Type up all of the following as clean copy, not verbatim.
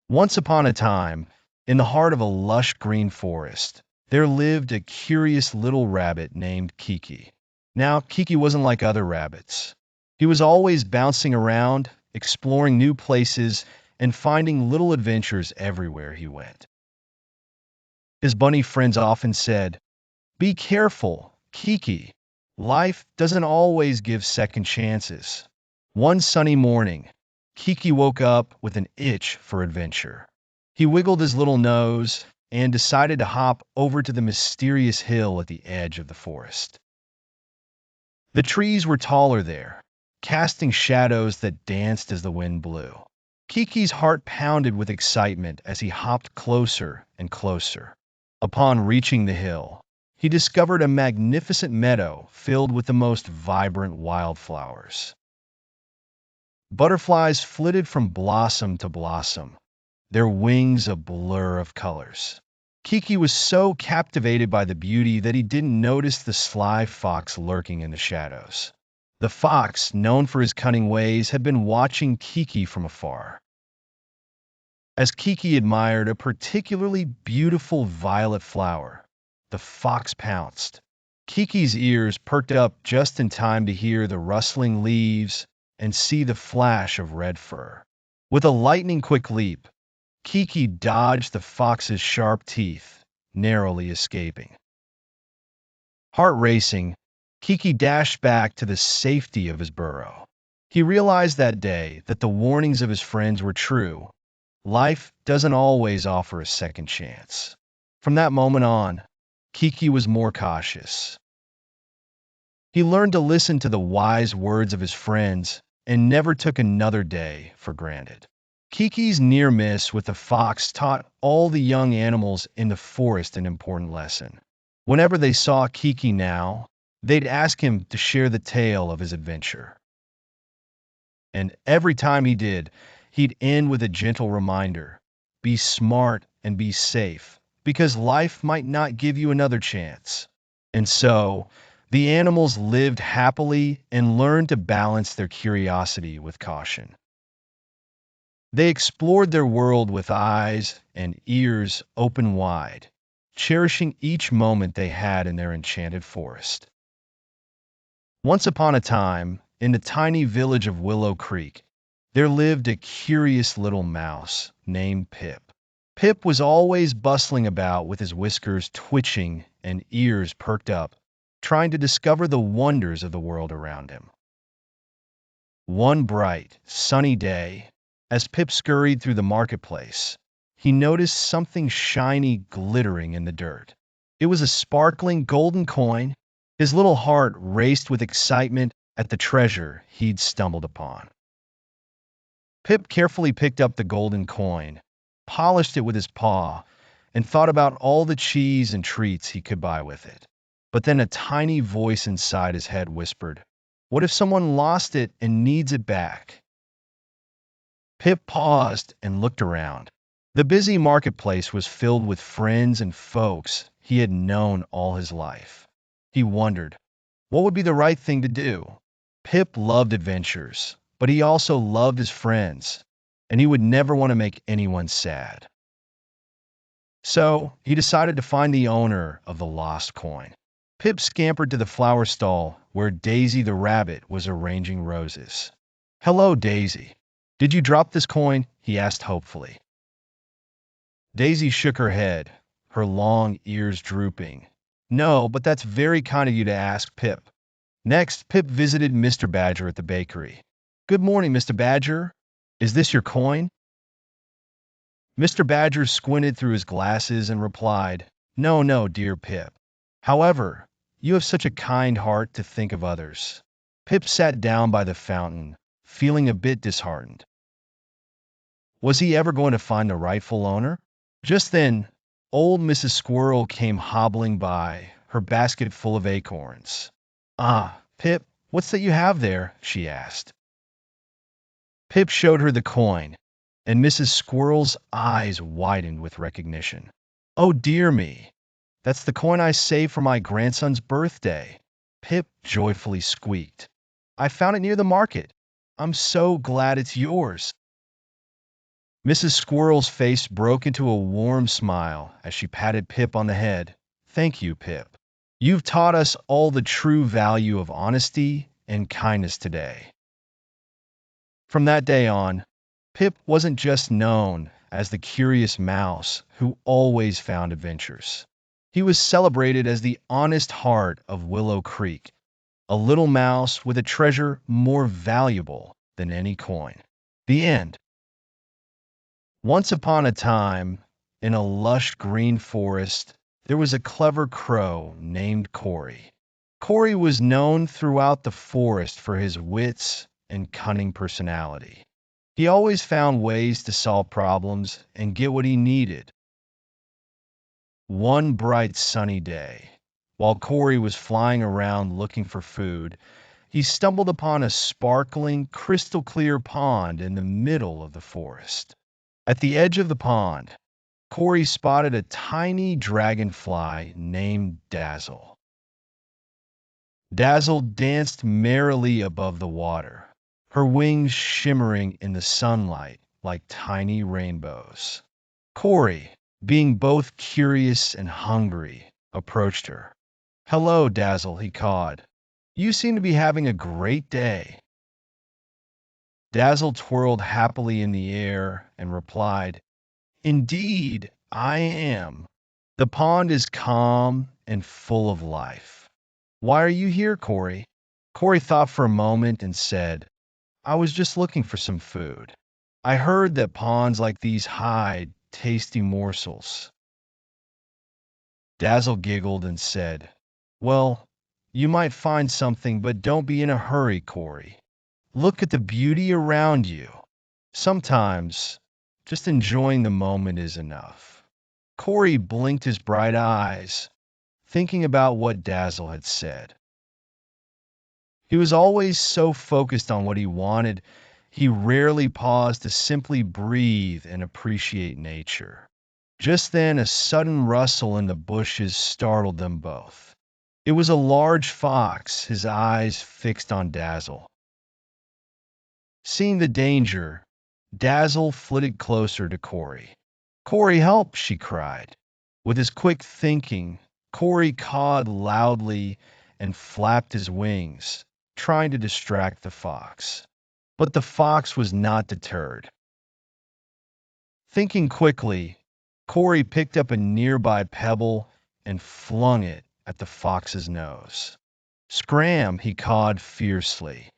Once upon a time, in the heart of a lush green forest, there lived a curious little rabbit named Kiki. Now, Kiki wasn't like other rabbits. He was always bouncing around, exploring new places, and finding little adventures everywhere he went. His bunny friends often said, "Be careful, Kiki. Life doesn't always give second chances." One sunny morning, Kiki woke up with an itch for adventure. He wiggled his little nose and decided to hop over to the mysterious hill at the edge of the forest. The trees were taller there, casting shadows that danced as the wind blew. Kiki's heart pounded with excitement as he hopped closer and closer. Upon reaching the hill, he discovered a magnificent meadow filled with the most vibrant wildflowers. Butterflies flitted from blossom to blossom, their wings a blur of colors. Kiki was so captivated by the beauty that he didn't notice the sly fox lurking in the shadows. The fox, known for his cunning ways, had been watching Kiki from afar. As Kiki admired a particularly beautiful violet flower, the fox pounced. Kiki's ears perked up just in time to hear the rustling leaves and see the flash of red fur. With a lightning-quick leap, Kiki dodged the fox's sharp teeth, narrowly escaping. Heart racing, Kiki dashed back to the safety of his burrow. He realized that day that the warnings of his friends were true. Life doesn't always offer a second chance. From that moment on, Kiki was more cautious. He learned to listen to the wise words of his friends and never took another day for granted. Kiki's near miss with the fox taught all the young animals in the forest an important lesson. Whenever they saw Kiki now, they'd ask him to share the tale of his adventure. And every time he did, he'd end with a gentle reminder: be smart and be safe, because life might not give you another chance. And so, the animals lived happily and learned to balance their curiosity with caution. They explored their world with eyes and ears open wide, cherishing each moment they had in their enchanted forest. Once upon a time, in the tiny village of Willow Creek, there lived a curious little mouse named Pip. Pip was always bustling about with his whiskers twitching and ears perked up, trying to discover the wonders of the world around him. One bright, sunny day, as Pip scurried through the marketplace, he noticed something shiny glittering in the dirt. It was a sparkling golden coin. His little heart raced with excitement at the treasure he'd stumbled upon. Pip carefully picked up the golden coin, polished it with his paw, and thought about all the cheese and treats he could buy with it. But then a tiny voice inside his head whispered, "What if someone lost it and needs it back?" Pip paused and looked around. The busy marketplace was filled with friends and folks he had known all his life. He wondered, what would be the right thing to do? Pip loved adventures, but he also loved his friends, and he would never want to make anyone sad. So, he decided to find the owner of the lost coin. Pip scampered to the flower stall where Daisy the rabbit was arranging roses. "Hello, Daisy. Did you drop this coin?" he asked hopefully. Daisy shook her head, her long ears drooping. "No, but that's very kind of you to ask, Pip." Next, Pip visited Mr. Badger at the bakery. "Good morning, Mr. Badger. Is this your coin?" Mr. Badger squinted through his glasses and replied, "No, no, dear Pip. However, you have such a kind heart to think of others." Pip sat down by the fountain, feeling a bit disheartened. Was he ever going to find the rightful owner? Just then, old Mrs. Squirrel came hobbling by, her basket full of acorns. "Ah, Pip, what's that you have there?" she asked. Pip showed her the coin, and Mrs. Squirrel's eyes widened with recognition. "Oh, dear me. That's the coin I saved for my grandson's birthday," Pip joyfully squeaked. "I found it near the market. I'm so glad it's yours." Mrs. Squirrel's face broke into a warm smile as she patted Pip on the head. Thank you, Pip. You've taught us all the true value of honesty and kindness today. From that day on, Pip wasn't just known as the curious mouse who always found adventures. He was celebrated as the honest heart of Willow Creek, a little mouse with a treasure more valuable than any coin. The end. Once upon a time, in a lush green forest, there was a clever crow named Cory. Cory was known throughout the forest for his wits and cunning personality. He always found ways to solve problems and get what he needed. One bright sunny day, while Cory was flying around looking for food, he stumbled upon a sparkling, crystal clear pond in the middle of the forest. At the edge of the pond, Cory spotted a tiny dragonfly named Dazzle. Dazzle danced merrily above the water, her wings shimmering in the sunlight like tiny rainbows. Cory, being both curious and hungry, approached her. Hello, Dazzle, he cawed. You seem to be having a great day. Dazzle twirled happily in the air and replied, Indeed, I am. The pond is calm and full of life. Why are you here, Cory? Cory thought for a moment and said, I was just looking for some food. I heard that ponds like these hide tasty morsels. Dazzle giggled and said, Well, you might find something, but don't be in a hurry, Cory. Look at the beauty around you. Sometimes, just enjoying the moment is enough. Cory blinked his bright eyes, thinking about what Dazzle had said. He was always so focused on what he wanted, he rarely paused to simply breathe and appreciate nature. Just then, a sudden rustle in the bushes startled them both. It was a large fox, his eyes fixed on Dazzle. Seeing the danger, Dazzle flitted closer to Cory. Cory, help, she cried. With his quick thinking, Cory cawed loudly and flapped his wings, trying to distract the fox. But the fox was not deterred. Thinking quickly, Cory picked up a nearby pebble and flung it at the fox's nose. Scram, he cawed fiercely.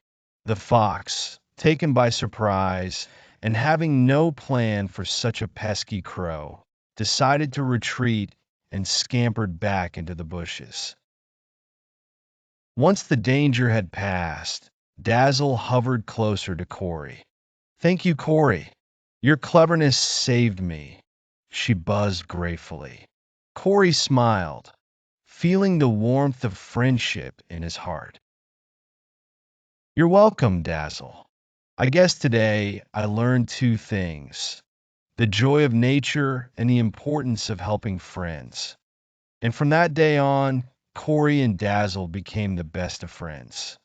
The fox, taken by surprise and having no plan for such a pesky crow, decided to retreat and scampered back into the bushes. Once the danger had passed, Dazzle hovered closer to Cory. Thank you, Cory. Your cleverness saved me, she buzzed gratefully. Cory smiled, feeling the warmth of friendship in his heart. You're welcome, Dazzle. I guess today I learned two things: the joy of nature and the importance of helping friends. And from that day on, Cory and Dazzle became the best of friends.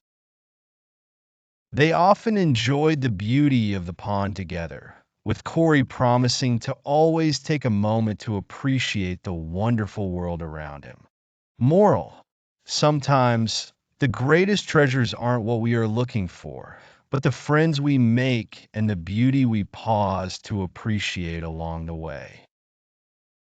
They often enjoyed the beauty of the pond together, with Cory promising to always take a moment to appreciate the wonderful world around him. Moral: sometimes the greatest treasures aren't what we are looking for, but the friends we make and the beauty we pause to appreciate along the way.